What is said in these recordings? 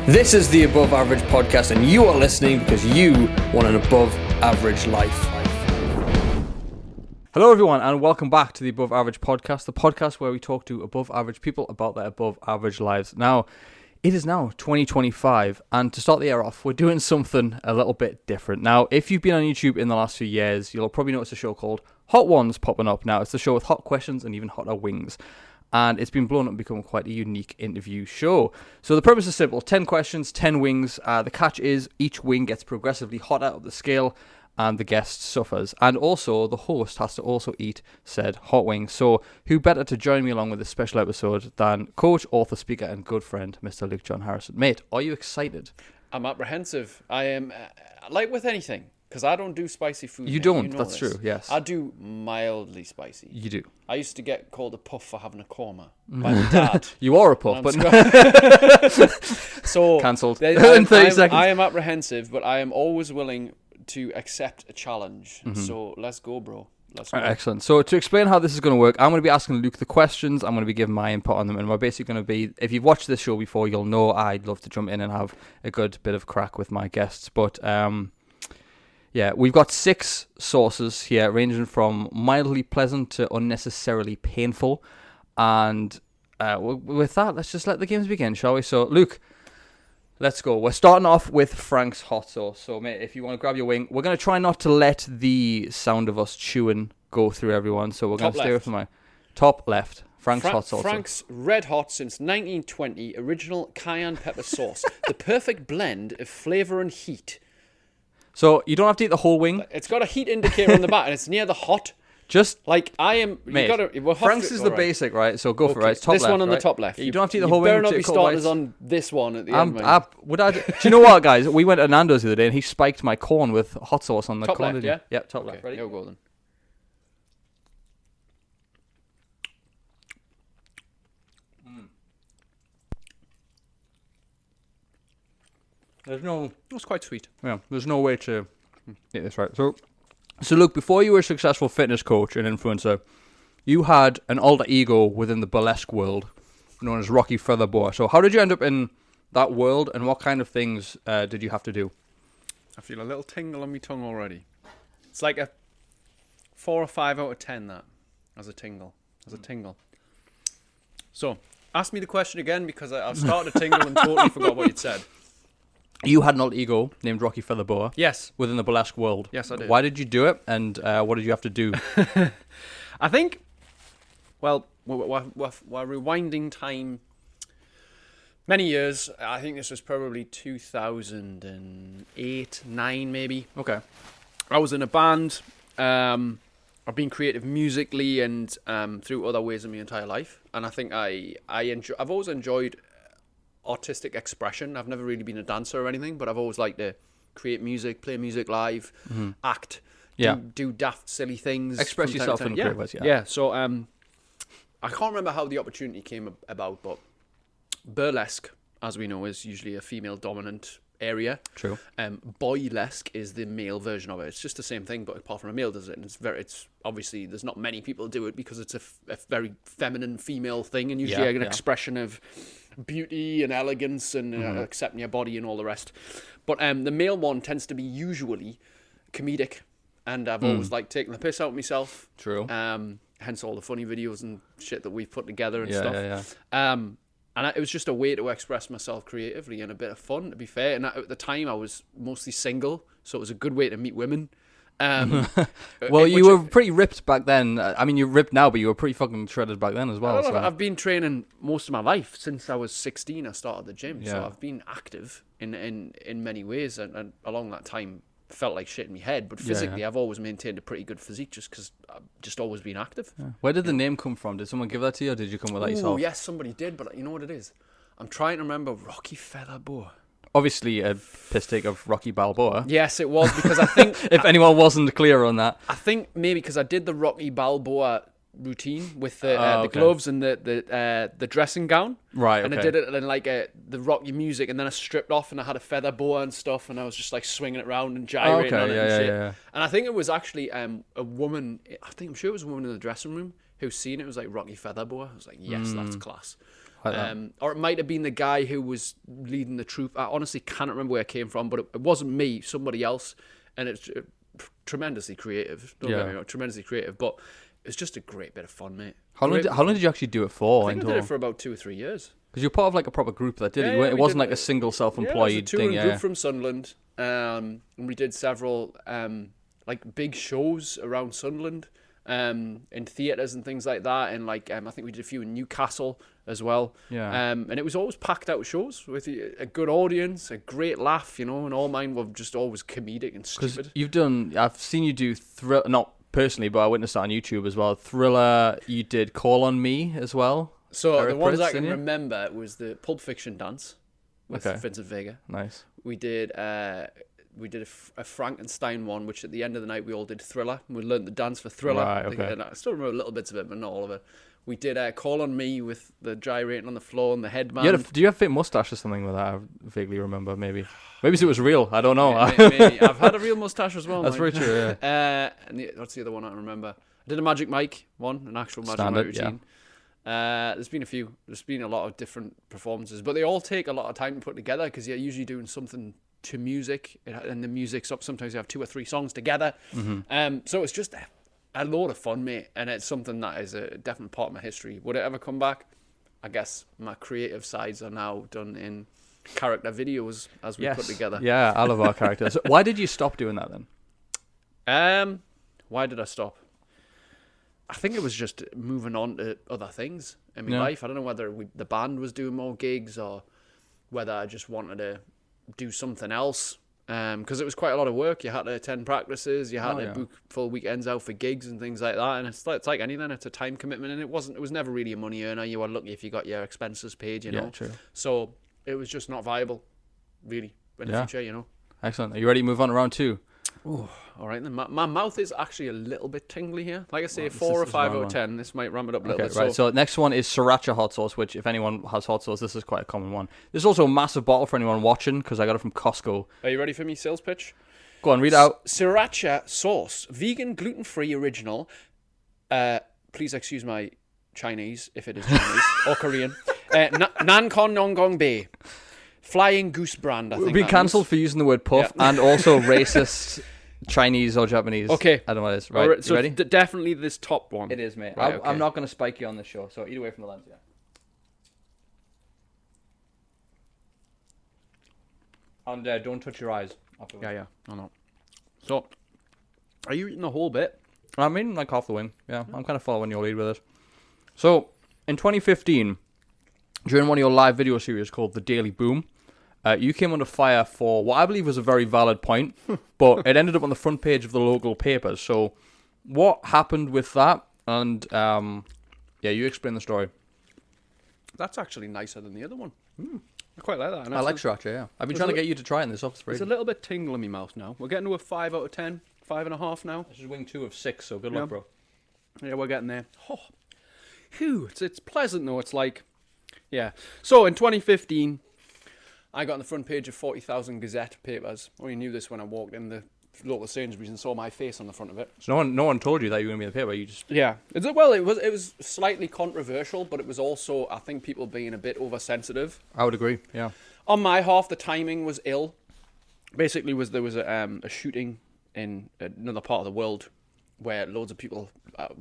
This is the Above Average Podcast, and you are listening because you want an above average life. Hello everyone, and welcome back to the Above Average Podcast, the podcast where we talk to above average people about their above average lives. Now, it is now 2025, and to start the year off, we're doing something a little bit different. Now, if you've been on YouTube in the last few years, you'll probably notice a show called Hot Ones popping up. Now, it's the show with hot questions and even hotter wings. And it's been blown up and become quite a unique interview show. So the purpose is simple: 10 questions, 10 wings. The catch is each wing gets progressively hotter up the scale, and the guest suffers. And also, the host has to also eat said hot wings. So who better to join me along with this special episode than coach, author, speaker, and good friend, Mr. Luke John Harrison. Mate, are you excited? I'm apprehensive. I am, like with anything, because I don't do spicy food. You don't, that's true, yes. I do mildly spicy. You do. I used to get called a puff for having a coma by my dad. You are a puff, but no. So cancelled. In 30 seconds. I am apprehensive, but I am always willing to accept a challenge. Mm-hmm. So let's go, bro. Let's go. Excellent. So to explain how this is going to work, I'm going to be asking Luke the questions. I'm going to be giving my input on them, and we're basically going to be, if you've watched this show before, you'll know I'd love to jump in and have a good bit of crack with my guests. But yeah, we've got 6 sources here, ranging from mildly pleasant to unnecessarily painful. And with that, let's just let the games begin, shall we? So, Luke, let's go. We're starting off with Frank's hot sauce. So, mate, if you want to grab your wing, we're going to try not to let the sound of us chewing go through everyone. So, we're going to stay with my top left. Frank's hot sauce. Frank's Red Hot since 1920, original cayenne pepper sauce. The perfect blend of flavour and heat. So you don't have to eat the whole wing. It's got a heat indicator on the back, and it's near the hot. Just like I am. Mate, Frank's is the basic, right? So go for it. Right? It's top this left, one on right? the top left. You don't have to eat the whole wing. You better not be starting us on this one at the end. Do you know what, guys? We went to Nando's the other day, and he spiked my corn with hot sauce on the top corn. Left, yeah? Yep, top left. Ready? Here we go then. That's quite sweet. Yeah, there's no way to get this right. So look, before you were a successful fitness coach and influencer, you had an alter ego within the burlesque world known as Rocky Featherboa. So how did you end up in that world, and what kind of things did you have to do? I feel a little tingle on my tongue already. It's like a 4 or 5 out of 10, that, as a tingle. So, ask me the question again, because I've started to tingle and totally forgot what you'd said. You had an alter ego named Rocky Featherboa. Yes. Within the burlesque world. Yes, I did. Why did you do it, and what did you have to do? I think, well, we're rewinding time many years. I think this was probably 2008, 9 maybe. Okay. I was in a band. I've been creative musically and through other ways in my entire life. And I think I've always enjoyed artistic expression. I've never really been a dancer or anything, but I've always liked to create music, play music live, act, do daft, silly things. Express yourself in great ways, Yeah, so I can't remember how the opportunity came about, but burlesque, as we know, is usually a female-dominant area. True. Boylesque is the male version of it. It's just the same thing, but apart from a male does it. And it's obviously, there's not many people do it because it's a very feminine female thing, and usually an expression of beauty and elegance and accepting your body and all the rest. But the male one tends to be usually comedic, and I've always liked taking the piss out of myself. True. Hence all the funny videos and shit that we've put together and stuff. And it was just a way to express myself creatively and a bit of fun, to be fair. And at the time, I was mostly single, so it was a good way to meet women. Well, you were pretty ripped back then. I mean, you're ripped now, but you were pretty fucking shredded back then as well. I've been training most of my life. Since I was 16, I started the gym. Yeah. So I've been active in many ways. And along that time, felt like shit in my head. But physically, I've always maintained a pretty good physique just because I've just always been active. Yeah. Where did the name come from? Did someone give that to you, or did you come with that yourself? Oh, yes, somebody did. But you know what it is? I'm trying to remember. Rocky Featherboa. Obviously a piss take of Rocky Balboa. Yes, it was, because I think... if anyone wasn't clear on that. I think maybe because I did the Rocky Balboa routine with the gloves and the dressing gown. Right, and I did it in like the Rocky music, and then I stripped off and I had a feather boa and stuff, and I was just like swinging it around and gyrating on it and shit. Yeah. And I think it was actually a woman, I'm sure it was a woman in the dressing room who seen it. It was like Rocky Featherboa. I was like, yes, that's class. Like that. Or it might have been the guy who was leading the troop. I honestly can't remember where it came from, but it wasn't me, somebody else. And it's tremendously creative. Don't get me wrong, tremendously creative. But it's just a great bit of fun, mate. How long did you actually do it for? I think I did it for about 2 or 3 years. Because you're part of like a proper group that did it. It wasn't like a single self-employed it was a thing. touring group from Sunderland. And we did several like big shows around Sunderland. In theatres and things like that, and like I think we did a few in Newcastle as well. And it was always packed out shows with a good audience, a great laugh, and all mine were just always comedic and stupid. I've seen you do not personally, but I witnessed that on YouTube as well. Thriller, you did Call on Me as well. So Eric the ones I can remember was the Pulp Fiction dance with Vincent Vega. Nice. We did a Frankenstein one, which at the end of the night we all did Thriller. We learned the dance for Thriller. Right, okay. And I still remember little bits of it, but not all of it. We did Call on Me with the gyrating on the floor and the headband. Do you have a fake mustache or something with that? I vaguely remember, maybe it was real. I don't know. Maybe. I've had a real mustache as well. That's very true, yeah. What's the other one I remember? I did a Magic Mike one, an actual Magic Mike routine. Yeah. There's been a few. There's been a lot of different performances, but they all take a lot of time to put together because you're usually doing something to music, and the music's up. Sometimes you have 2 or 3 songs together. So it's just a load of fun, mate, and it's something that is a definite part of my history. Would it ever come back? I guess my creative sides are now done in character videos as we put together. Yeah, I love our characters. Why did you stop doing that then? Why did I stop? I think it was just moving on to other things in my life. I don't know whether the band was doing more gigs or whether I just wanted to do something else, because it was quite a lot of work. You had to attend practices, you had to book full weekends out for gigs and things like that, and it's like anything, it's a time commitment, and it was never really a money earner. You were lucky if you got your expenses paid, True. So it was just not viable really in the future. Excellent. Are you ready to move on to round 2? Oh, all right then. My mouth is actually a little bit tingly here. Like I say, 4 or 5 out of 10. This might ramp it up a little bit. Right. So next one is sriracha hot sauce, which if anyone has hot sauce, this is quite a common one. There's also a massive bottle for anyone watching because I got it from Costco. Are you ready for me sales pitch? Go on, read it out. Sriracha sauce, vegan, gluten-free, original. Please excuse my Chinese if it is Chinese or Korean. Nankon Nonggong Bay. Flying Goose brand, I think. We'll be cancelled for using the word puff and also racist Chinese or Japanese. Okay. I don't know what it is. Right, so you ready? Definitely this top one. It is, mate. Right, okay. I'm not going to spike you on this show, so eat away from the lens, And don't touch your eyes. Yeah. No. So, are you eating the whole bit? I'm eating like half the wing. Yeah, I'm kind of following your lead with it. So, in 2015, during one of your live video series called The Daily Boom, you came under fire for what I believe was a very valid point, but it ended up on the front page of the local papers. So, what happened with that? And, you explain the story. That's actually nicer than the other one. I quite like that. And I like sriracha, yeah. I've been trying to get you to try it in this office. It's a little bit tingle in my mouth now. We're getting to a 5 out of 10, 5.5 now. This is wing 2 of 6, so good luck, bro. Yeah, we're getting there. Oh, phew, it's pleasant though. It's like, yeah. So in 2015, I got on the front page of 40,000 Gazette papers. I only knew this when I walked in the local Sainsbury's and saw my face on the front of it. So no one told you that you were going to be in the paper. You just it was slightly controversial, but it was also, I think, people being a bit oversensitive. I would agree. Yeah. On my half, the timing was ill. Basically, there was a shooting in another part of the world where loads of people,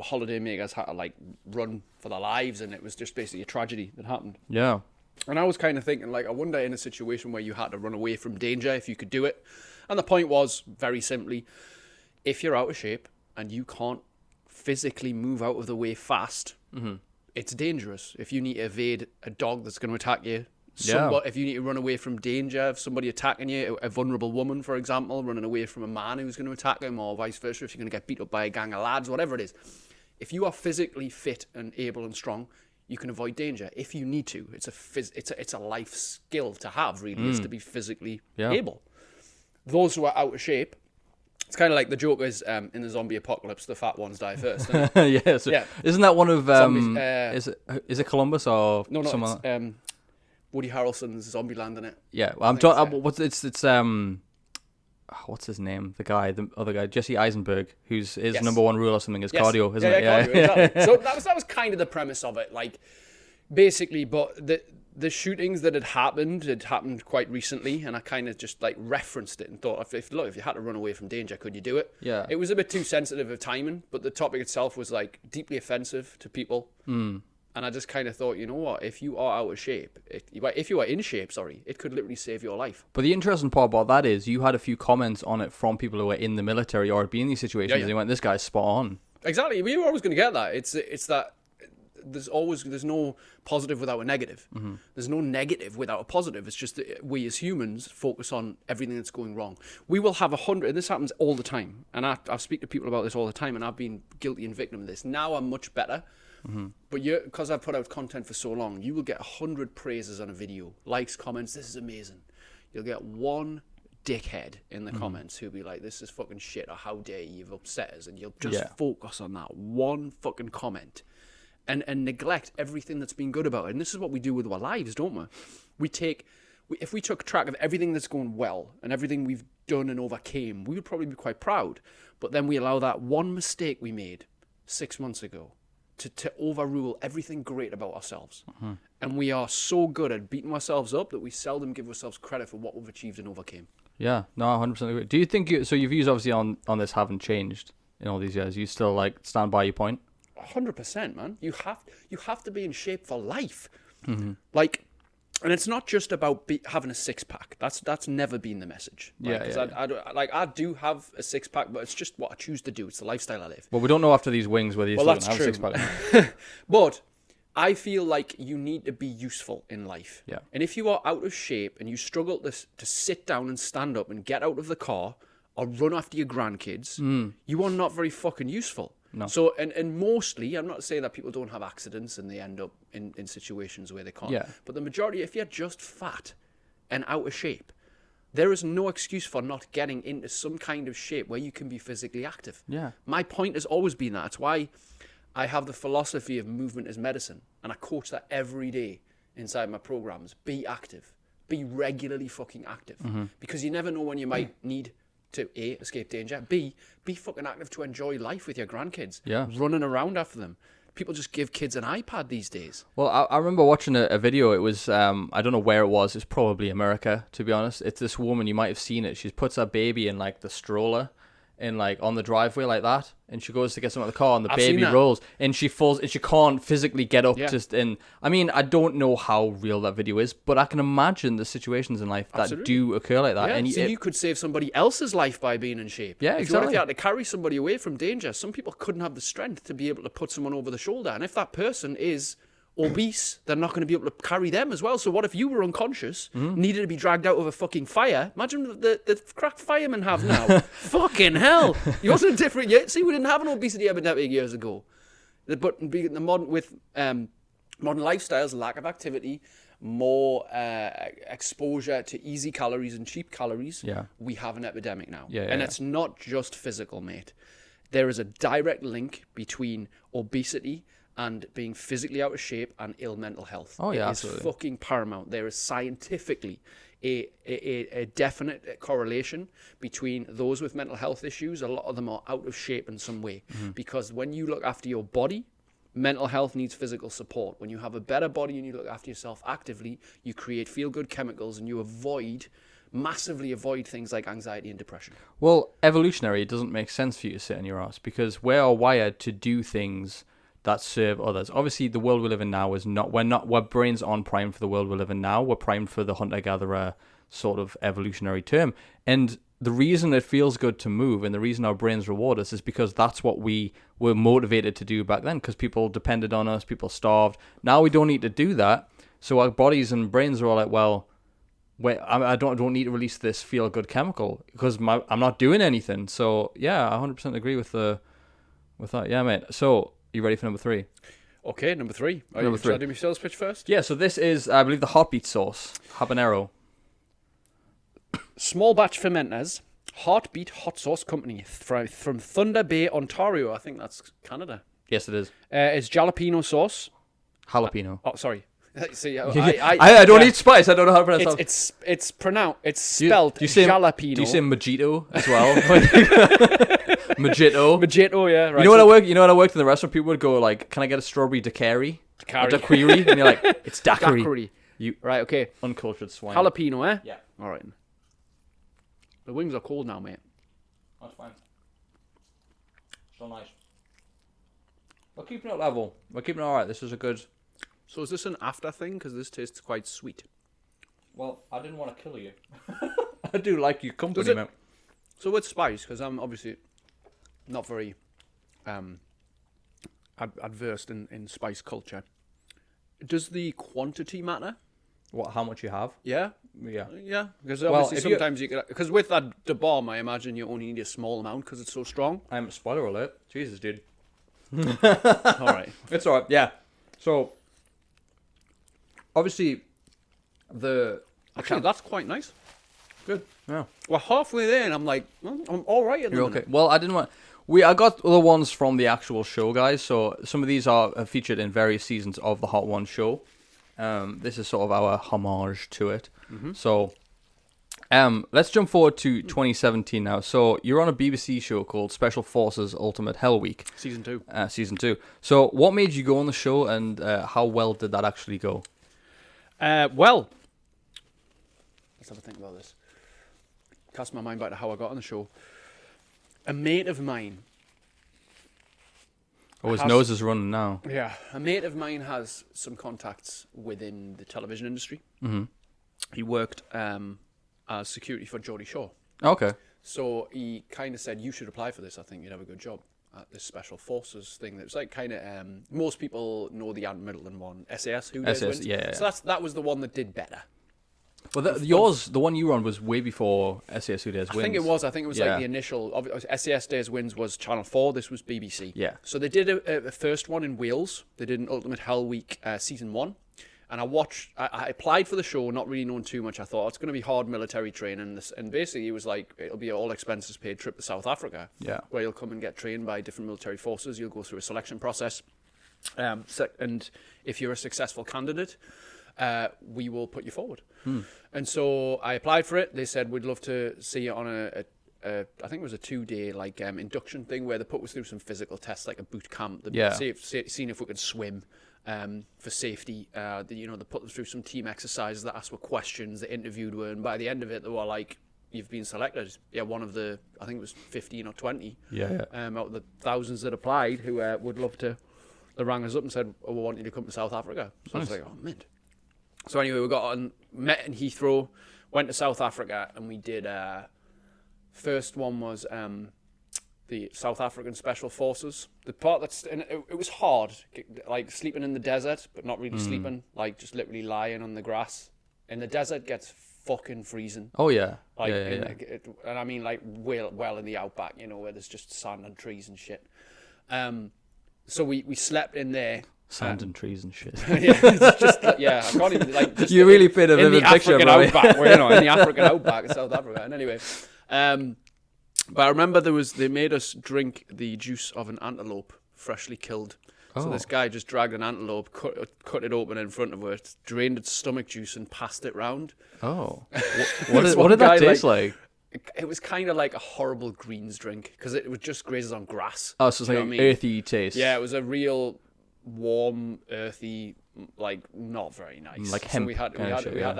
holiday makers, had to like run for their lives, and it was just basically a tragedy that happened. Yeah. And I was kind of thinking, like, I wonder in a situation where you had to run away from danger if you could do it. And the point was, very simply, if you're out of shape and you can't physically move out of the way fast, it's dangerous. If you need to evade a dog that's going to attack you, if you need to run away from danger, if somebody attacking you, a vulnerable woman, for example, running away from a man who's going to attack him, or vice versa, if you're going to get beat up by a gang of lads, whatever it is. If you are physically fit and able and strong, you can avoid danger if you need to. It's a life skill to have, really, is to be physically able. Those who are out of shape, it's kind of like the Joker's in the zombie apocalypse, the fat ones die first. Isn't that one of is it Columbus or someone? It's Woody Harrelson's Zombieland in it. Yeah, well, I'm talking. What's his name? The other guy, Jesse Eisenberg, who's his number one rule or something is cardio, isn't it? Cardio, exactly. So that was kind of the premise of it. Like, Basically, but the shootings that had happened quite recently, and I kind of just like referenced it and thought, if you had to run away from danger, could you do it? Yeah. It was a bit too sensitive of timing, but the topic itself was like deeply offensive to people. And I just kind of thought, you know what? If you are out of shape, if you are in shape, sorry, it could literally save your life. But the interesting part about that is you had a few comments on it from people who were in the military or had been in these situations. And they went, this guy's spot on. Exactly. We were always going to get that. It's that there's no positive without a negative. There's no negative without a positive. It's just that we as humans focus on everything that's going wrong. We will have 100, and this happens all the time. And I speak to people about this all the time, and I've been guilty and victim of this. Now I'm much better. But because I've put out content for so long, you will get 100 praises on a video, likes, comments. This is amazing. You'll get one dickhead in the comments who'll be like, this is fucking shit, or how dare you've upset us, and you'll just focus on that one fucking comment and neglect everything that's been good about it. And this is what we do with our lives, don't we? If we took track of everything that's going well and everything we've done and overcame, we would probably be quite proud. But then we allow that one mistake we made 6 months ago to overrule everything great about ourselves. And we are so good at beating ourselves up that we seldom give ourselves credit for what we've achieved and overcame. Yeah, no, 100% agree. Do you think so your views obviously on this haven't changed in all these years? You still like stand by your point? 100%, man. You have to be in shape for life. Like, and it's not just about having a six-pack. That's never been the message. Right? I do have a six-pack, but it's just what I choose to do. It's the lifestyle I live. Well, we don't know after these wings whether you're still going to have a six-pack. But I feel like you need to be useful in life. Yeah. And if you are out of shape and you struggle to sit down and stand up and get out of the car or run after your grandkids, you are not very fucking useful. No. So, and mostly, I'm not saying that people don't have accidents and they end up in situations where they can't. Yeah. But the majority, if you're just fat and out of shape, there is no excuse for not getting into some kind of shape where you can be physically active. Yeah. My point has always been that. It's why I have the philosophy of movement as medicine. And I coach that every day inside my programs. Be active. Be regularly fucking active. Because you never know when you might need to A, escape danger, B, be fucking active to enjoy life with your grandkids. Yeah. Running around after them. People just give kids an iPad these days. Well, I remember watching a video. It was, I don't know where it was. It's probably America, to be honest. It's this woman, you might have seen it. She puts her baby in like the stroller in like on the driveway like that, and she goes to get some of the car, and the baby rolls, and she falls, and she can't physically get up. Just in. I mean, I don't know how real that video is, but I can imagine the situations in life that do occur like that. Yeah. And so you could save somebody else's life by being in shape. Yeah, exactly. If you had to carry somebody away from danger, some people couldn't have the strength to be able to put someone over the shoulder, and if that person is obese, they're not going to be able to carry them as well. So what if you were unconscious, needed to be dragged out of a fucking fire? Imagine the crack firemen have now. Fucking hell. You wasn't different yet. See, we didn't have an obesity epidemic years ago. But with modern lifestyles, lack of activity, more exposure to easy calories and cheap calories, we have an epidemic now. And it's not just physical, mate. There is a direct link between obesity and being physically out of shape and ill mental health. Oh, yeah, It's fucking paramount. There is scientifically a definite correlation between those with mental health issues. A lot of them are out of shape in some way. Because when you look after your body, mental health needs physical support. When you have a better body and you look after yourself actively, you create feel-good chemicals and you massively avoid things like anxiety and depression. Well, evolutionary, it doesn't make sense for you to sit on your ass because we are wired to do things that serve others. Obviously, the world we live in now is not, our brains aren't primed for the world we live in now. We're primed for the hunter-gatherer sort of evolutionary term. And the reason it feels good to move and the reason our brains reward us is because that's what we were motivated to do back then because people depended on us, people starved. Now we don't need to do that. So our bodies and brains are all like, well, wait, I don't need to release this feel-good chemical because I'm not doing anything. So, yeah, I 100% agree with that. Yeah, mate. So, you ready for number 3? Okay, number 3. Are you trying to do my sales pitch first? Yeah, so this is, I believe, the heartbeat sauce, habanero. Small batch fermenters, Heartbeat Hot Sauce Company from Thunder Bay, Ontario. I think that's Canada. Yes, it is. It's jalapeno sauce. Jalapeno. Oh, sorry. See, I don't eat spice. I don't know how to pronounce it. It's pronounced. It's spelled jalapeno. Do you say mojito as well? Mojito. Mojito, yeah. Right. You know what I worked in the restaurant? People would go like, "Can I get a strawberry daiquiri?" daiquiri, and you're like, it's daiquiri. Daiquiri. You Right, okay. uncultured swine. Jalapeno, eh? Yeah. All right. The wings are cold now, mate. That's fine. So nice. We're keeping it level. We're keeping it alright. This is a good... So is this an after thing? Because this tastes quite sweet. Well, I didn't want to kill you. I do like your company, Does it- mate. So with spice, because I'm obviously not very adverse in spice culture, does the quantity matter? What? How much you have? Yeah? Yeah. Yeah, because Well, obviously if you- sometimes you get... Because with that de bomb, I imagine you only need a small amount because it's so strong. Spoiler alert. Jesus, dude. All right. It's alright. Yeah. So, obviously, Actually, that's quite nice. Good. Yeah. We're halfway there, and I'm like, well, I'm all right at the You're minute. okay. Well, I didn't want... I got other ones from the actual show, guys. So some of these are featured in various seasons of the Hot One show. This is sort of our homage to it. Mm-hmm. So, let's jump forward to 2017 now. So you're on a BBC show called Special Forces Ultimate Hell Week. Season 2. Season 2. So what made you go on the show, and how well did that actually go? Well, let's have a think about this. Cast my mind back to how I got on the show. A mate of mine. Oh, his nose is running now. Yeah, a mate of mine has some contacts within the television industry. Mm-hmm. He worked as security for Geordie Shore. Okay. So he kind of said, you should apply for this. I think you'd have a good job at this special forces thing. It's like kind of, most people know the Ant Middleton one, SAS, Who Dares Wins. Yeah. So that was the one that did better. Well, the one you were on was way before SAS Who Dares Wins. I think it was like Yeah. the initial, SAS Dares Wins was Channel 4, this was BBC. Yeah. So they did a first one in Wales. They did an Ultimate Hell Week season 1. And I applied for the show, not really knowing too much. I thought, it's going to be hard military training. And basically, it was like, it'll be an all expenses paid trip to South Africa. Yeah. Where you'll come and get trained by different military forces. You'll go through a selection process. And if you're a successful candidate, we will put you forward. And so I applied for it. They said, we'd love to see you on I think it was a 2-day induction thing where they put us through some physical tests, like a boot camp. Seeing if we could swim. For safety, they put them through some team exercises that asked for questions, they interviewed her, and by the end of it, they were like, you've been selected. Yeah, one of the, I think it was 15 or 20 out of the thousands that applied who would love to, they rang us up and said, we want you to come to South Africa. So I was like, oh, mint. So anyway, we got on, met in Heathrow, went to South Africa, and we did, first one was the South African Special Forces. The part it was hard, like sleeping in the desert, but not really sleeping, like just literally lying on the grass. And the desert gets fucking freezing. Oh, yeah. Like, yeah. And I mean, like, well in the outback, where there's just sand and trees and shit. So we slept in there. Sand and trees and shit. Yeah, it's just, I can't even, like... Just you really paint a vivid picture, bro. Outback, in the African outback in South Africa. And anyway... But I remember they made us drink the juice of an antelope, freshly killed. So this guy just dragged an antelope, cut it open in front of her, drained its stomach juice and passed it round. Oh. What did that taste like? It was kind of like a horrible greens drink, because it was just grazes on grass. Oh, so it's like an earthy taste. Yeah, it was a real warm, earthy, like not very nice. Like hemp. So we had to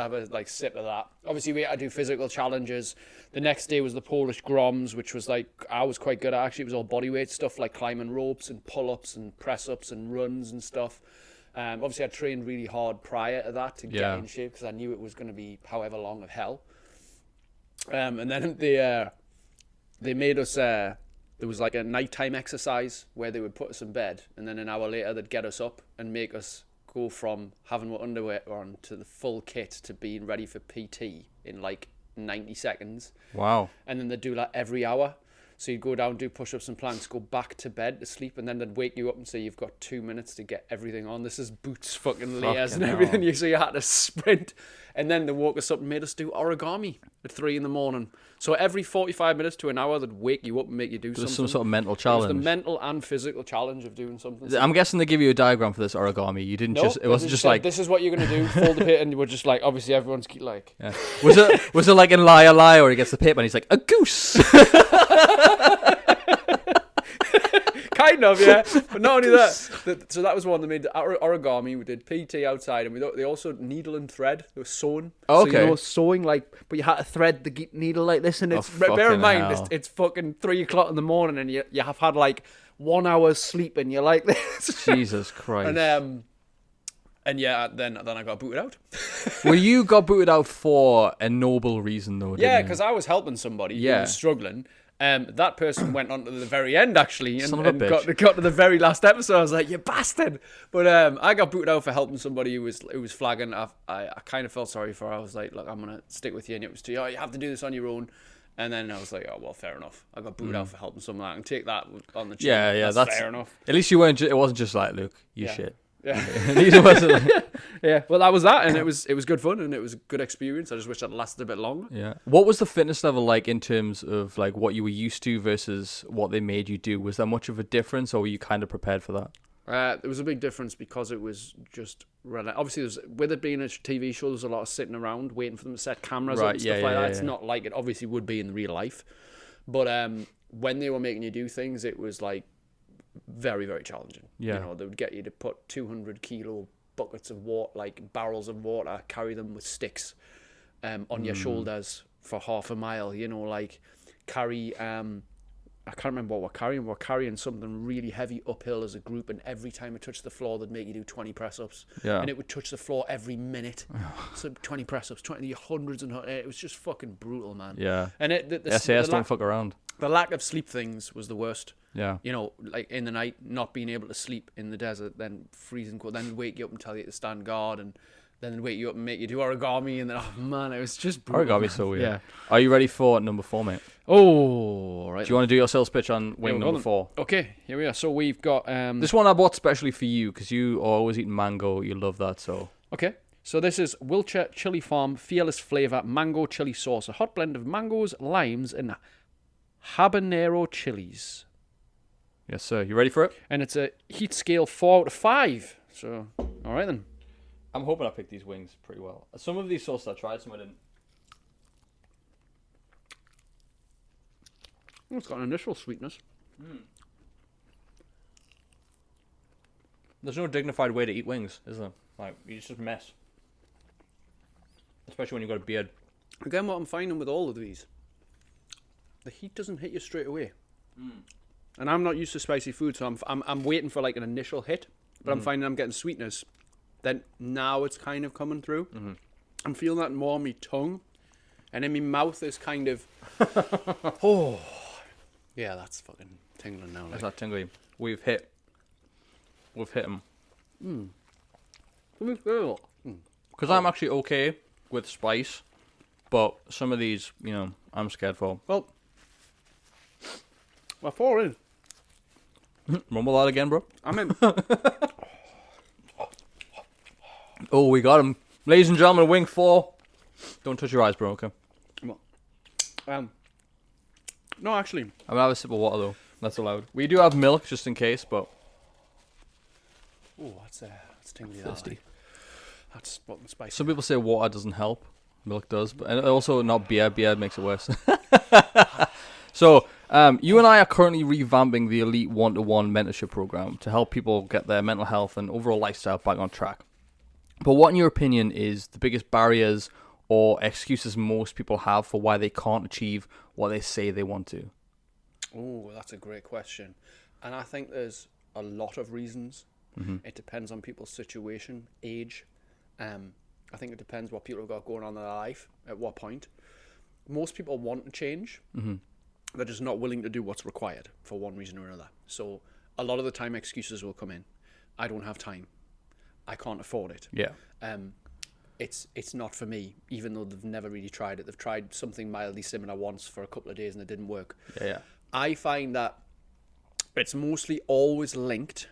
have a sip of that. Obviously, we had to do physical challenges. The next day was the Polish Groms, which was I was quite good at. Actually, it was all bodyweight stuff like climbing ropes and pull-ups and press-ups and runs and stuff. Obviously, I trained really hard prior to that to get in shape, because I knew it was going to be however long of hell. And then they made us. There was like a nighttime exercise where they would put us in bed, and then an hour later they'd get us up and make us go from having our underwear on to the full kit to being ready for PT in like 90 seconds. Wow. And then they'd do that every hour. So you'd go down, do push-ups and planks, go back to bed to sleep, and then they'd wake you up and say, you've got 2 minutes to get everything on. This is boots, fucking layers and everything. So you had to sprint. And then they woke us up and made us do origami at 3 a.m. So every 45 minutes to an hour, they'd wake you up and make you do something. There's some sort of mental challenge. It was the mental and physical challenge of doing something. I'm guessing they give you a diagram for this origami. You didn't it wasn't just said, like... this is what you're going to do, fold the paper, and we're just like, obviously everyone's like... Yeah. Was it like in Liar Liar where he gets the paper and he's like, a goose? kind of, yeah. But not only that, so that was one. They made origami. We did PT outside, and they also needle and thread. They were sewing. Okay. So, sewing, like, but you had to thread the needle like this, and it's bear in mind, it's fucking 3 o'clock in the morning, and you have had like 1 hour's sleep, and you're like this. Jesus Christ. And yeah, then I got booted out. Well, you got booted out for a noble reason, though, didn't you? Yeah, because I was helping somebody who was struggling. That person went on to the very end, actually, and got to the very last episode. I was like, you bastard! But I got booted out for helping somebody who was flagging. I kind of felt sorry for her. I was like, look, I'm going to stick with you. And it was you have to do this on your own. And then I was like, oh, well, fair enough. I got booted out for helping someone. I can take that on the chin. Yeah, that's fair enough. At least you weren't. It wasn't just like, look, shit. Yeah. Neither was it. Yeah. Well, that was that, and it was good fun, and it was a good experience. I just wish it lasted a bit longer. Yeah. What was the fitness level like in terms of like what you were used to versus what they made you do? Was there much of a difference, or were you kind of prepared for that? There was a big difference because it was just obviously with it being a TV show, there's a lot of sitting around waiting for them to set cameras up and stuff like that. It's not like it obviously would be in real life, but when they were making you do things, it was like very, very challenging. Yeah. They would get you to put 200-kilo buckets of water, like barrels of water, carry them with sticks on your shoulders for half a mile. Like carry. I can't remember what we're carrying. We're carrying something really heavy uphill as a group, and every time it touched the floor, they'd make you do 20 press-ups. Yeah. And it would touch the floor every minute. So 20 press-ups, 20, hundreds and hundreds. It was just fucking brutal, man. Yeah. And SAS don't fuck around. The lack of sleep things was the worst. Yeah. Like in the night, not being able to sleep in the desert, then freezing cold, then wake you up and tell you to stand guard, and then they'd wake you up and make you do origami, and then, oh man, it was just brutal. Origami's so weird. Yeah. Are you ready for number 4, mate? Oh, all right. Do you want to do your sales pitch on wing number 4? Okay, here we are. So we've got... This one I bought specially for you, because you are always eating mango. You love that, so... Okay. So this is Wiltshire Chili Farm Fearless Flavour Mango Chili Sauce. A hot blend of mangoes, limes, and habanero chilies. Yes, sir. You ready for it? And it's a heat scale 4 out of 5. So, all right then. I'm hoping I picked these wings pretty well. Some of these sauces I tried, some I didn't. Oh, it's got an initial sweetness. There's no dignified way to eat wings, is there? Like, you just mess. Especially when you've got a beard. Again, what I'm finding with all of these, the heat doesn't hit you straight away. And I'm not used to spicy food, so I'm waiting for like an initial hit, but I'm finding I'm getting sweetness. Then now it's kind of coming through. I'm feeling that more on my tongue, and then my mouth is kind of. Oh, yeah, that's fucking tingling now. That's not tingly. We've hit them. Because I'm actually okay with spice, but some of these, I'm scared for. Well, we're 4 in. Rumble that again, bro. I'm in. Oh, we got him. Ladies and gentlemen, wing 4. Don't touch your eyes, bro, okay? No, actually. I'm going to have a sip of water, though. That's allowed. We do have milk, just in case, but... Oh, that's tingly. Thirsty. That's what the spice. Some people say water doesn't help. Milk does, but and also not beer. Beer makes it worse. So, you and I are currently revamping the Elite 1-to-1 mentorship program to help people get their mental health and overall lifestyle back on track. But what, in your opinion, is the biggest barriers or excuses most people have for why they can't achieve what they say they want to? Oh, that's a great question. And I think there's a lot of reasons. It depends on people's situation, age. I think it depends what people have got going on in their life, at what point. Most people want to change. They're just not willing to do what's required for one reason or another. So a lot of the time excuses will come in. I don't have time. I can't afford it. Yeah. It's not for me, even though they've never really tried it. They've tried something mildly similar once for a couple of days and it didn't work. Yeah. I find that it's mostly always linked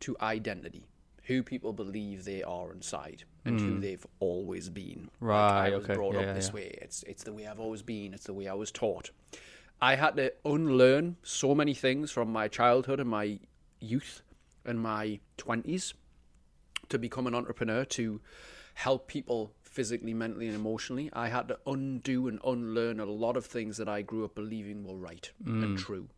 to identity, who people believe they are inside and who they've always been. Right, like I was brought up this way. It's the way I've always been. It's the way I was taught. I had to unlearn so many things from my childhood and my youth and my 20s to become an entrepreneur, to help people physically, mentally, and emotionally. I had to undo and unlearn a lot of things that I grew up believing were right and true.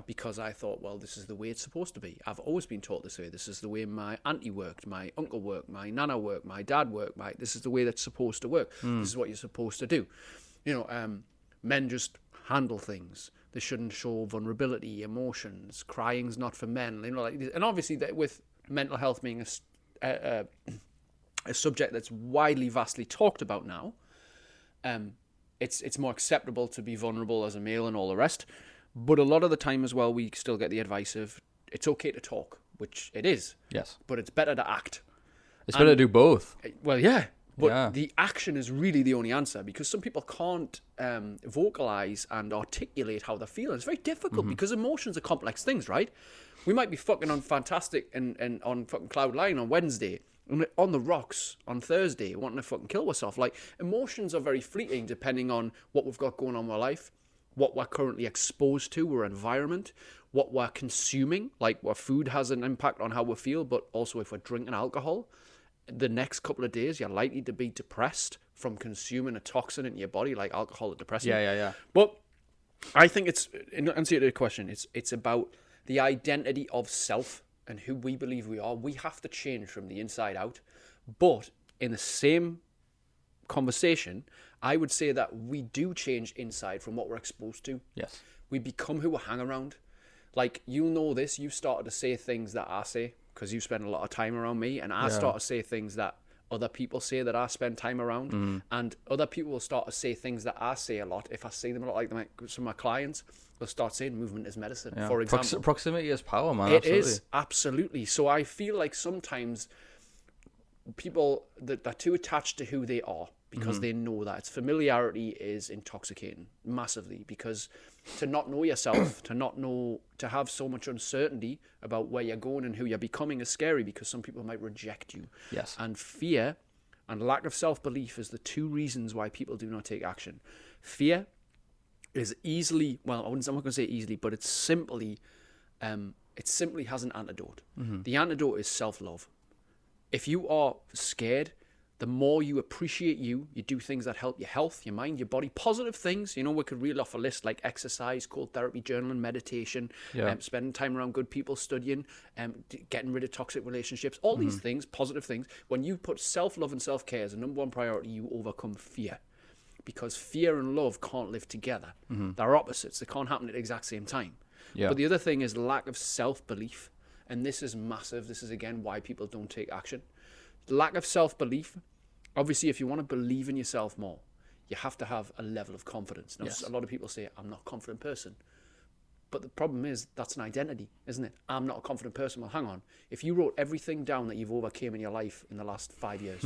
because I thought, well, this is the way it's supposed to be. I've always been taught this way. This is the way my auntie worked, my uncle worked, my nana worked, my dad worked. This is the way that's supposed to work. This is what you're supposed to do. Men just handle things. They shouldn't show vulnerability, emotions. Crying's not for men. And obviously, with mental health being a subject that's widely, vastly talked about now, it's more acceptable to be vulnerable as a male and all the rest. But a lot of the time as well, we still get the advice of it's okay to talk, which it is. Yes. But it's better to act. It's better to do both. Well, yeah. But the action is really the only answer, because some people can't vocalize and articulate how they're feeling. It's very difficult because emotions are complex things, right? We might be fucking on fantastic and on fucking cloud nine on Wednesday, and on the rocks on Thursday, wanting to fucking kill ourselves. Like, emotions are very fleeting depending on what we've got going on in our life, what we're currently exposed to, our environment, what we're consuming. Like, what food has an impact on how we feel, but also if we're drinking alcohol, the next couple of days you're likely to be depressed from consuming a toxin into your body like alcohol or depressant. Yeah. But I think in answer to the question, it's about the identity of self and who we believe we are. We have to change from the inside out. But in the same conversation, I would say that we do change inside from what we're exposed to. Yes. We become who we hang around. Like, you'll know this, you started to say things that I say because you spend a lot of time around me, and I start to say things that other people say that I spend time around, and other people will start to say things that I say a lot. If I see them a lot, like some of my clients, they'll start saying movement is medicine, for example. Proximity is power, man. It is, absolutely. So I feel like sometimes people that are too attached to who they are because they know that. Its familiarity is intoxicating massively, because to not know yourself, to have so much uncertainty about where you're going and who you're becoming is scary, because some people might reject you. Yes. And fear and lack of self-belief is the two reasons why people do not take action. Fear is easily, well, I'm not going to say easily, but it simply has an antidote. The antidote is self-love. If you are scared, the more you appreciate you do things that help your health, your mind, your body, positive things. We could reel off a list like exercise, cold therapy, journaling, meditation, spending time around good people, studying, getting rid of toxic relationships, all these things, positive things. When you put self-love and self-care as a number one priority, you overcome fear. Because fear and love can't live together. They're opposites. They can't happen at the exact same time. Yeah. But the other thing is lack of self-belief. And this is massive. This is, again, why people don't take action. Lack of self-belief. Obviously, if you want to believe in yourself more, you have to have a level of confidence. Now, a lot of people say, I'm not a confident person. But the problem is, that's an identity, isn't it? I'm not a confident person. Well, hang on. If you wrote everything down that you've overcame in your life in the last 5 years,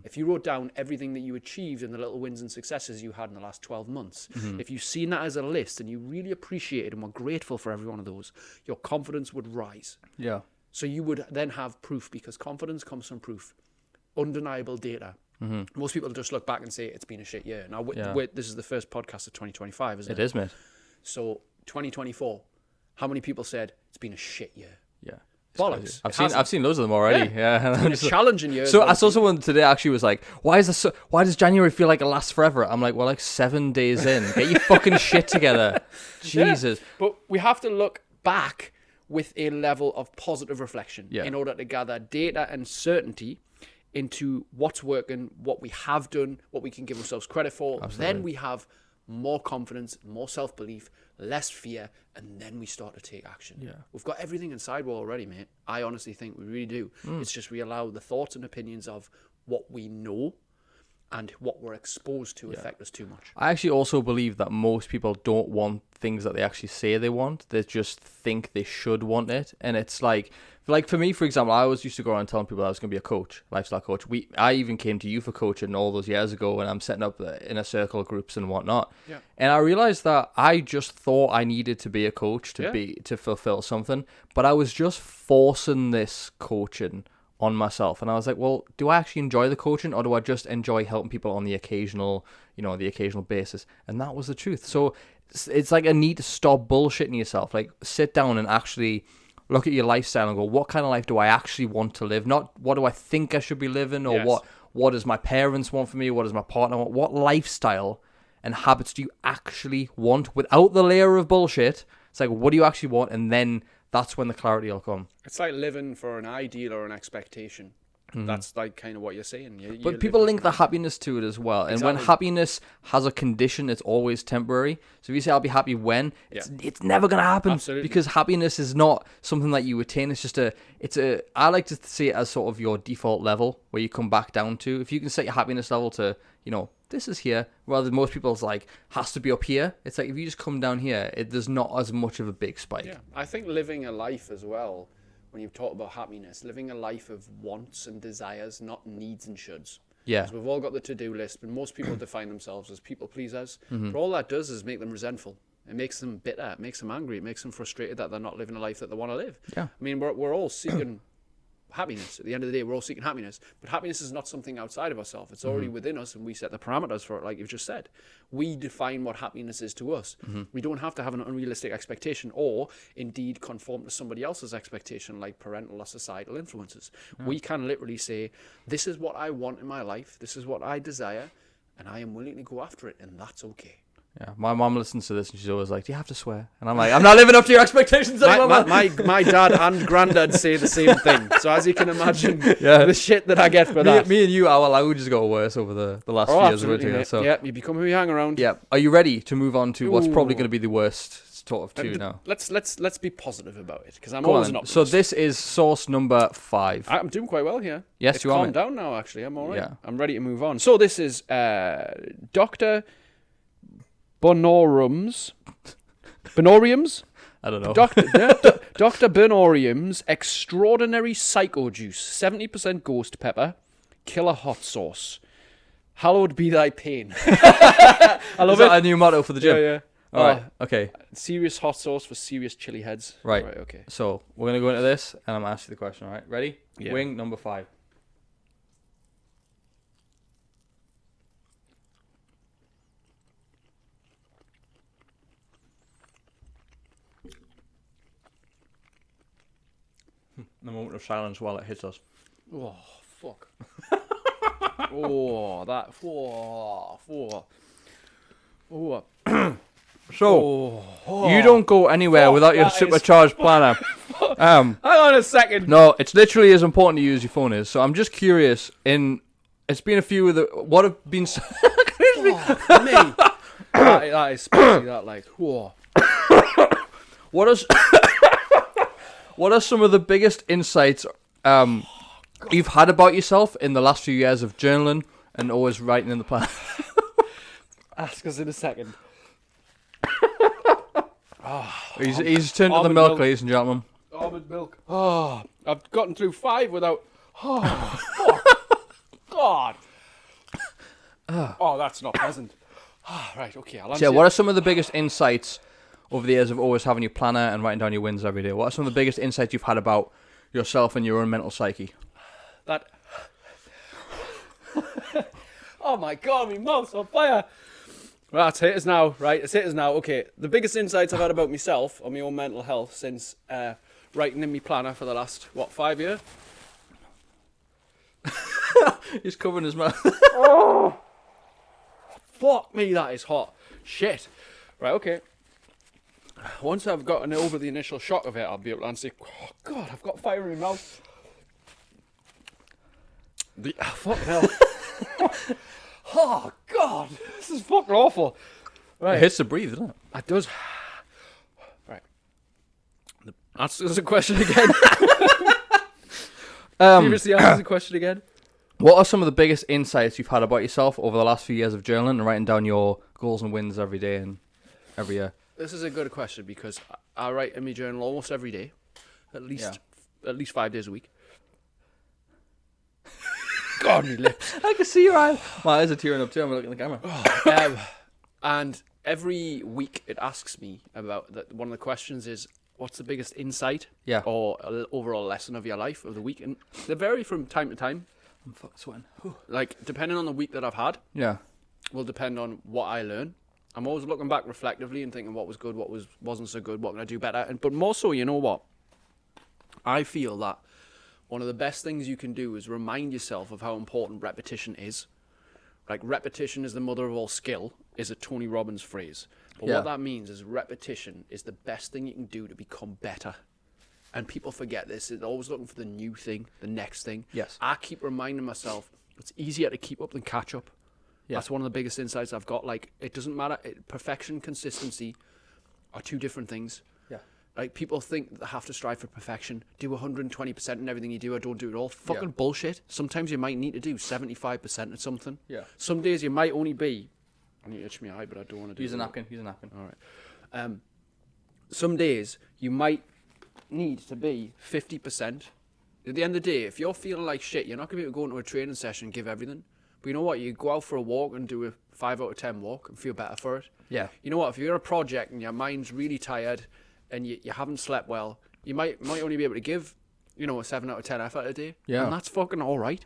if you wrote down everything that you achieved and the little wins and successes you had in the last 12 months, if you've seen that as a list and you really appreciated and were grateful for every one of those, your confidence would rise. Yeah. So you would then have proof, because confidence comes from proof. Undeniable data. Most people just look back and say it's been a shit year. Now, this is the first podcast of 2025, isn't it? It is, mate. So 2024, how many people said it's been a shit year? Yeah. Bollocks. I've seen loads of them already. Yeah. It's been a challenging year. So I saw someone today actually was like, why does January feel like it lasts forever? I'm like, well, like 7 days in. Get your fucking shit together. Jesus. Yeah. But we have to look back with a level of positive reflection in order to gather data and certainty into what's working, what we have done, what we can give ourselves credit for. Absolutely. Then we have more confidence, more self-belief, less fear, and then we start to take action. Yeah. We've got everything inside we're already, mate. I honestly think we really do. It's just we allow the thoughts and opinions of what we know and what we're exposed to affect us too much. I actually also believe that most people don't want things that they actually say they want. They just think they should want it. And it's like for me, for example, I always used to go around telling people I was going to be a coach, lifestyle coach. I even came to you for coaching all those years ago when I'm setting up inner circle groups and whatnot. Yeah. And I realized that I just thought I needed to be a coach to fulfill something, but I was just forcing this coaching on myself. And I was like, well, do I actually enjoy the coaching, or do I just enjoy helping people on the occasional basis? And that was the truth. So it's like a need to stop bullshitting yourself. Like, sit down and actually look at your lifestyle and go, what kind of life do I actually want to live? Not what do I think I should be living, or what does my parents want for me? What does my partner want? What lifestyle and habits do you actually want, without the layer of bullshit It's like, what do you actually want? And then that's when the clarity will come. It's like living for an ideal or an expectation. That's like kind of what you're saying. But people link the happiness to it as well. And when happiness has a condition, it's always temporary. So if you say, I'll be happy when, it's never going to happen. Absolutely. Because happiness is not something that you attain. It's just I like to see it as sort of your default level where you come back down to. If you can set your happiness level to, this is here, rather than most people's like, has to be up here. It's like, if you just come down here, there's not as much of a big spike. Yeah, I think living a life as well, when you talk about happiness, living a life of wants and desires, not needs and shoulds. Yeah. Because we've all got the to-do list, but most people define themselves as people pleasers. But all that does is make them resentful. It makes them bitter. It makes them angry. It makes them frustrated that they're not living a life that they want to live. Yeah. I mean, we're all seeking happiness. At the end of the day, we're all seeking happiness. But happiness is not something outside of ourselves. It's already within us, and we set the parameters for it, like you've just said. We define what happiness is to us. We don't have to have an unrealistic expectation or, indeed, conform to somebody else's expectation, like parental or societal influences. We can literally say, this is what I want in my life. This is what I desire, and I am willing to go after it, and that's okay. Yeah, my mom listens to this and she's always like, do you have to swear? And I'm like, I'm not living up to your expectations anymore. My dad and granddad say the same thing. So as you can imagine, the shit that I get for that. Me and you, our languages got worse over the last few years. Absolutely, so. Yeah, you become who you hang around. Yeah. Are you ready to move on to what's probably going to be the worst sort of two now? Let's be positive about it, because I'm always an optimist. So this is source number 5. I'm doing quite well here. Yes, it's you are. calmed down now, actually. I'm all right. Yeah. I'm ready to move on. So this is Dr. Bonorium's. I don't know. Dr. Bonorium's Extraordinary Psycho Juice, 70% ghost pepper, killer hot sauce. Hallowed be thy pain. I love it. Is that a new motto for the gym? Yeah. All right. Okay. Serious hot sauce for serious chili heads. Right. Okay. So we're gonna go into this, and I'm gonna ask you the question. All right. Ready? Yeah. Wing number 5. The moment of silence while it hits us. Oh, fuck. Oh, that. Oh. So, you don't go anywhere without your supercharged planner. Hang on a second. No, it's literally as important to you as your phone is. So I'm just curious. It's been a few of the what have been. Me. that is especially that like. Whoa. What are some of the biggest insights you've had about yourself in the last few years of journaling and always writing in the plan? Ask us in a second. He's turned to the milk, ladies and gentlemen. Almond milk. Oh, I've gotten through 5 without. Oh, fuck. God. Oh, that's not pleasant. Right, okay. I'll answer. So, what are some of the biggest insights over the years of always having your planner and writing down your wins every day? What are some of the biggest insights you've had about yourself and your own mental psyche? That. Oh my God, my mouth's on fire. Right, it's hit us now. Okay, the biggest insights I've had about myself or my own mental health since writing in my planner for the last, 5 years? He's covering his mouth. Oh! Fuck me, that is hot. Shit. Right, okay. Once I've gotten over the initial shock of it, I'll be able to answer, oh God, I've got fire in my mouth. Fuck hell. Oh God, this is fucking awful. Right. It hits the breathe, doesn't it? It does. Right. Answer the question again. Seriously, answer the question again. What are some of the biggest insights you've had about yourself over the last few years of journaling and writing down your goals and wins every day and every year? This is a good question because I write in my journal almost every day, at least 5 days a week. God, me lips. I can see your eyes. My eyes are tearing up too. I'm looking at the camera. And every week it asks me about one of the questions is, what's the biggest insight or overall lesson of your life of the week? And they vary from time to time. I'm fucking sweating. Like, depending on the week that I've had, will depend on what I learn. I'm always looking back reflectively and thinking what was good, what wasn't so good, what can I do better. But more so, you know what? I feel that one of the best things you can do is remind yourself of how important repetition is. like repetition is the mother of all skill is a Tony Robbins phrase. But what that means is repetition is the best thing you can do to become better. And people forget this. They're always looking for the new thing, the next thing. Yes. I keep reminding myself it's easier to keep up than catch up. Yeah. That's one of the biggest insights I've got. Like, it doesn't matter. Perfection, consistency are two different things. Yeah. Like, people think they have to strive for perfection. Do 120% in everything you do or don't do it all. Fucking bullshit. Sometimes you might need to do 75% at something. Yeah. Some days you might only be... I need to itch my eye, but I don't want to do it. Use a napkin. All right. Some days you might need to be 50%. At the end of the day, if you're feeling like shit, you're not going to be able to go into a training session and give everything. But you know what? You go out for a walk and do a 5 out of 10 walk and feel better for it. Yeah. You know what? If you're in a project and your mind's really tired and you haven't slept well, you might only be able to give, a 7 out of 10 effort a day. Yeah. And that's fucking all right.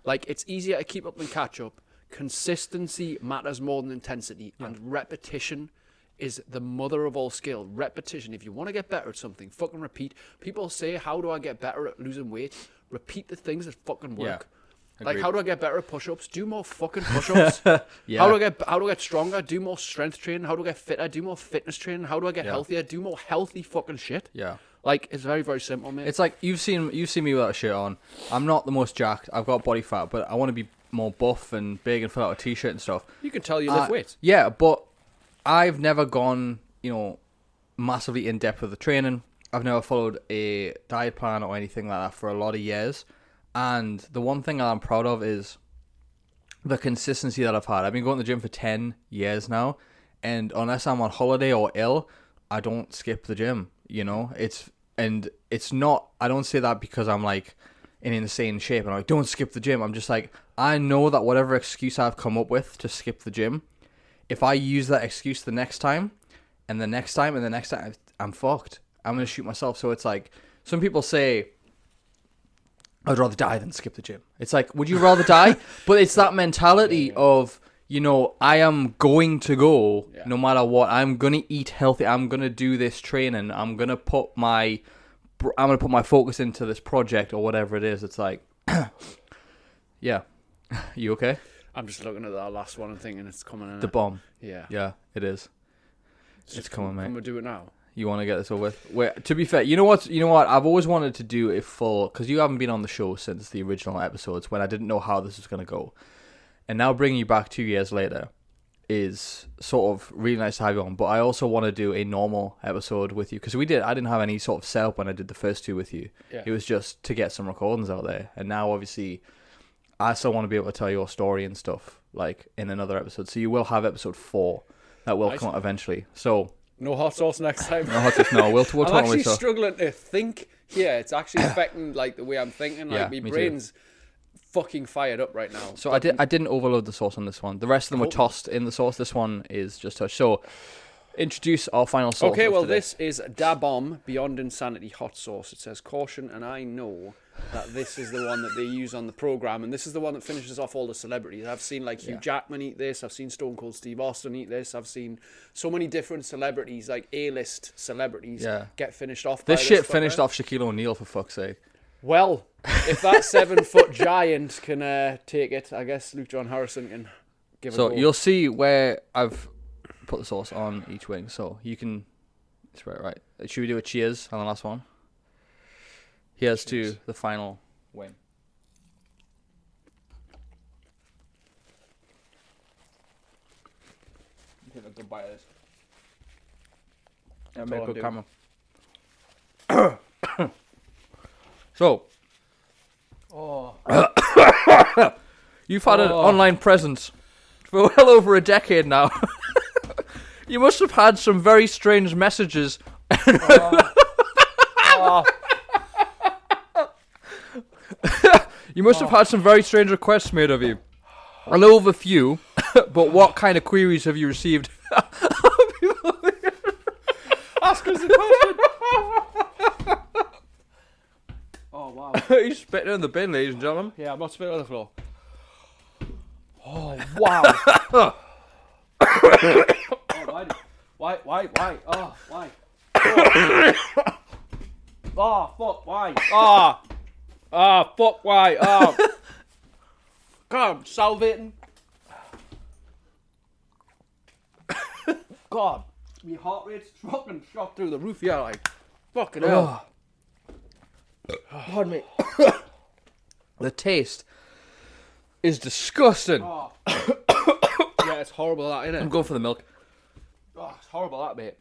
Like, it's easier to keep up than catch up. Consistency matters more than intensity. Yeah. And repetition is the mother of all skill. Repetition. If you want to get better at something, fucking repeat. People say, how do I get better at losing weight? Repeat the things that fucking work. Yeah. Like, how do I get better at push-ups? Do more fucking push-ups. Yeah. How do I get stronger? Do more strength training. How do I get fitter? Do more fitness training. How do I get healthier? Do more healthy fucking shit. Yeah. Like, it's very, very simple, mate. It's like, you've seen me without a shirt on. I'm not the most jacked. I've got body fat, but I want to be more buff and big and fill out a t-shirt and stuff. You can tell you lift weights. Yeah, but I've never gone, massively in depth with the training. I've never followed a diet plan or anything like that for a lot of years. And the one thing I'm proud of is the consistency that I've had. I've been going to the gym for 10 years now. And unless I'm on holiday or ill, I don't skip the gym, It's not, I don't say that because I'm like in insane shape and I'm like, don't skip the gym. I'm just like, I know that whatever excuse I've come up with to skip the gym, if I use that excuse the next time and the next time and the next time, I'm fucked. I'm going to shoot myself. So it's like, some people say, I'd rather die than skip the gym. It's like, would you rather die? But it's that mentality of, I am going to go no matter what. I'm going to eat healthy. I'm going to do this training. I'm going to put my focus into this project or whatever it is. It's like, yeah. You okay? I'm just looking at that last one and thinking it's coming in. The bomb. Yeah. Yeah, it is. It's coming, mate. Can we do it now? You want to get this over with? Wait, to be fair, you know what? I've always wanted to do a full, because you haven't been on the show since the original episodes when I didn't know how this was going to go. And now bringing you back 2 years later is sort of really nice to have you on. But I also want to do a normal episode with you because I didn't have any sort of setup when I did the first two with you. Yeah. It was just to get some recordings out there. And now obviously I still want to be able to tell your story and stuff like in another episode. So you will have episode 4 that will come out eventually. So no hot sauce next time. No hot sauce. No, we'll talk. I'm actually struggling to think here. It's actually affecting like the way I'm thinking. Like my brain's fucking fired up right now. So I didn't overload the sauce on this one. The rest of them were tossed in the sauce. This one is just touched. So introduce our final sauce. Okay, well this is Da Bomb Beyond Insanity hot sauce. It says caution, and I know that this is the one that they use on the program, and this is the one that finishes off all the celebrities. I've seen like Hugh Jackman eat this. I've seen Stone Cold Steve Austin eat this. I've seen so many different celebrities, like A-list celebrities, get finished off. This shit finished off Shaquille O'Neal, for fuck's sake. Well, if that 7-foot giant can take it, I guess Luke John Harrison can give it a go. So you'll see where I've put the sauce on each wing, so you can spread it right. Should we do a cheers on the last one? Here's to the final wing. Take a good bite of this. Yeah, make a good camera. So, you've had an online presence for well over a decade now. You must have had some very strange messages. You must have had some very strange requests made of you. I know of a few, but what kind of queries have you received? Ask us a question. Oh, wow. He's spitting in the bin, ladies and gentlemen. Yeah, I'm not spitting on the floor. Oh, wow. Why? Oh, why? Oh, fuck, why? Fuck, why? God, I'm salivating. God, my heart rate's fucking shot through the roof. Yeah, like fucking hell. Pardon me. The taste is disgusting. Oh. Yeah, it's horrible that, innit? I'm going for the milk. Oh, it's horrible that, mate.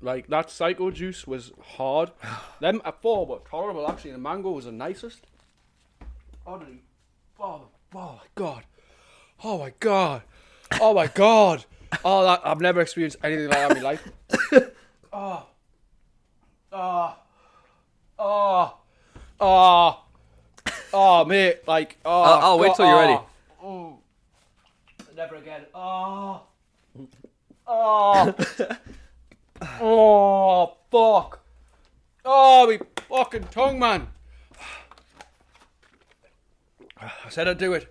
Like, that psycho juice was hard. Them at 4 were horrible, actually. The mango was the nicest. Oh my god. Oh my god. Oh my god. Oh, that, I've never experienced anything like that in my life. Oh, mate. Like, I'll wait till you're ready. Never again. Fuck. Oh, me fucking tongue, man. I said I'd do it.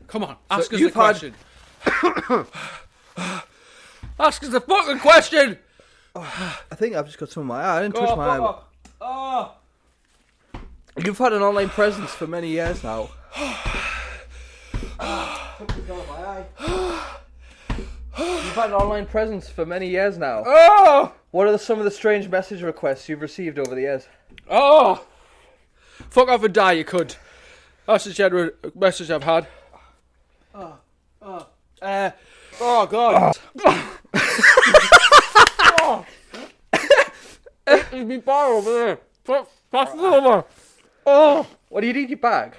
Come on, ask us the question. Ask us the fucking question. I think I've just got some in my eye. I didn't touch my eye. You've had an online presence for many years now. You've had an online presence for many years now. What are some of the strange message requests you've received over the years? Fuck off and die, you could. That's the general message I've had. Oh God. It's me bar over there. Pass it over. What do you need in your bag?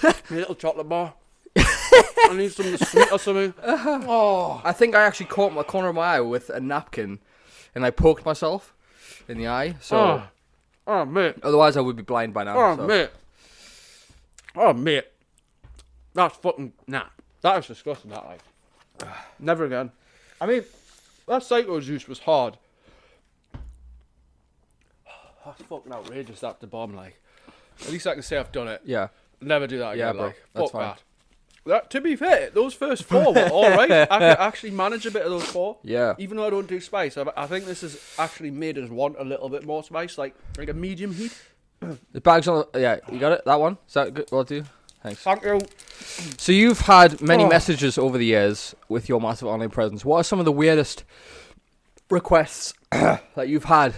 My little chocolate bar. I need something sweet or something. I think I actually caught my corner of my eye with a napkin and I poked myself in the eye. So, mate. Otherwise I would be blind by now. Mate. That's fucking... Nah. That was disgusting, that, like. Never again. I mean, that psycho juice was hard. That's fucking outrageous, that the bomb, like. At least I can say I've done it. Yeah. Never do that again, Yeah, bro. like. That's Fuck fine. that. To be fair, those first 4 were alright. I could actually manage a bit of those 4. Yeah. Even though I don't do spice, I think this has actually made us want a little bit more spice, like a medium heat. The bag's on the... Yeah, you got it? That one? Is that good? Will do? Thanks. Thank you. So you've had many messages over the years with your massive online presence. What are some of the weirdest requests that you've had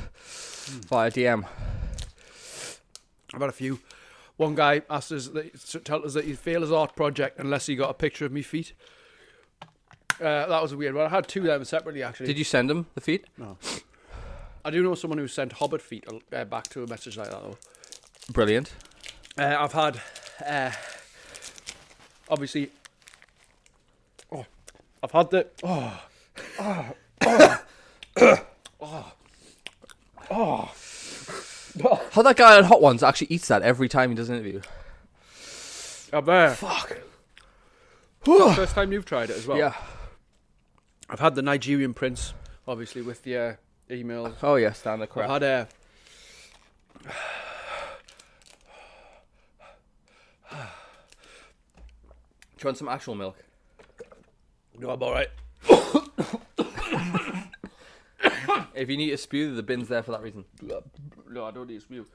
via DM? I've had a few. One guy asked us to tell us that he'd fail his art project unless he got a picture of me feet. That was a weird one. I had 2 of them separately, actually. Did you send him the feed? No. I do know someone who sent Hobbit feet back to a message like that, though. Brilliant. I've had... obviously... I've had the... How that guy on Hot Ones actually eats that every time he does an interview. Fuck. First time you've tried it as well. Yeah. I've had the Nigerian prince, obviously, with the emails. Oh yeah, standard crap. I've had Do you want some actual milk? No, I'm alright. If you need to spew, the bin's there for that reason. No, I don't need to spew.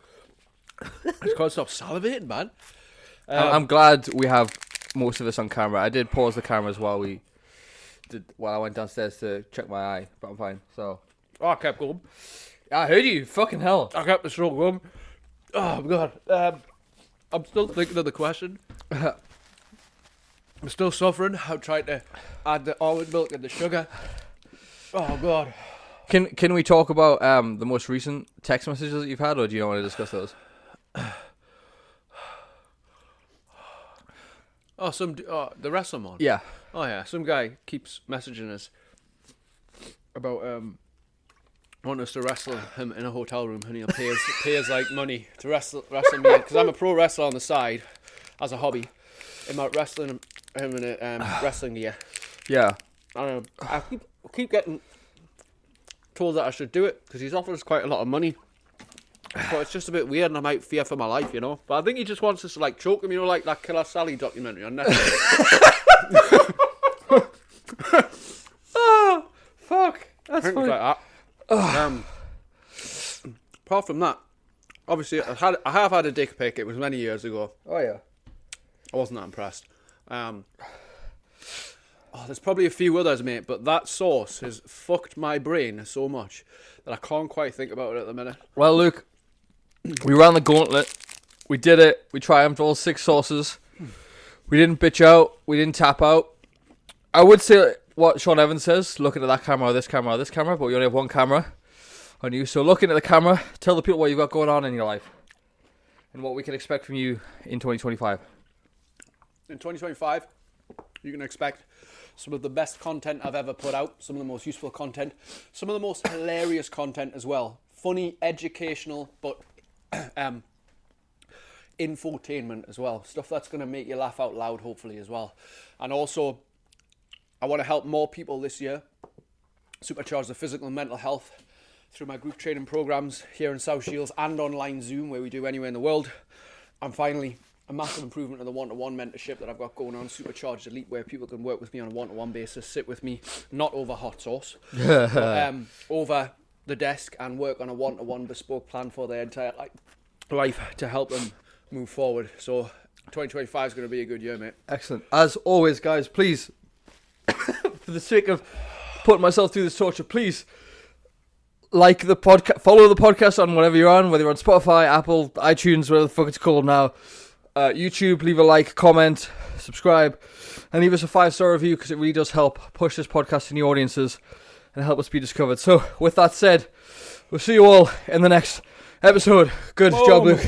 I just can't stop salivating, man. I'm glad we have most of us on camera. I did pause the cameras while I went downstairs to check my eye, but I'm fine. So I kept going. I heard you. Fucking hell. I kept the stroke going. Oh, God. I'm still thinking of the question. I'm still suffering. I'm trying to add the almond milk and the sugar. Oh, God. Can we talk about the most recent text messages that you've had, or do you not want to discuss those? The wrestling one? Yeah. Oh, yeah. Some guy keeps messaging us about wanting us to wrestle him in a hotel room, and he'll pay us like money to wrestle me, because I'm a pro wrestler on the side as a hobby. I'm out wrestling him in a wrestling gear. Yeah. I keep getting told that I should do it because he's offered us quite a lot of money. But it's just a bit weird, and I might fear for my life, you know. But I think he just wants us to like choke him, you know, like that Killer Sally documentary on Netflix. Oh, fuck. That's funny. Like that. Apart from that, obviously, I have had a dick pic. It was many years ago. Oh yeah. I wasn't that impressed. there's probably a few others, mate, but that sauce has fucked my brain so much that I can't quite think about it at the minute. Well, Luke, we ran the gauntlet. We did it. We triumphed all 6 sauces. We didn't bitch out. We didn't tap out. I would say what Sean Evans says, looking at that camera or this camera or this camera, but we only have one camera on you. So looking at the camera, tell the people what you've got going on in your life and what we can expect from you in 2025. In 2025, you can expect some of the best content I've ever put out, some of the most useful content, some of the most hilarious content as well. Funny, educational, but infotainment as well. Stuff that's going to make you laugh out loud, hopefully, as well. And also, I want to help more people this year supercharge their physical and mental health through my group training programs here in South Shields and online Zoom, where we do anywhere in the world. And finally, a massive improvement in the one-to-one mentorship that I've got going on, Supercharged Elite, where people can work with me on a one-to-one basis, sit with me, not over hot sauce, but, over the desk, and work on a one-to-one bespoke plan for their entire life to help them move forward. So 2025 is going to be a good year, mate. Excellent. As always, guys, please, for the sake of putting myself through this torture, please like the podcast, follow the podcast on whatever you're on, whether you're on Spotify, Apple, iTunes, whatever the fuck it's called now. YouTube, leave a like, comment, subscribe, and leave us a 5-star review, because it really does help push this podcast to new audiences and help us be discovered. So, with that said, we'll see you all in the next episode. Good job, Luke.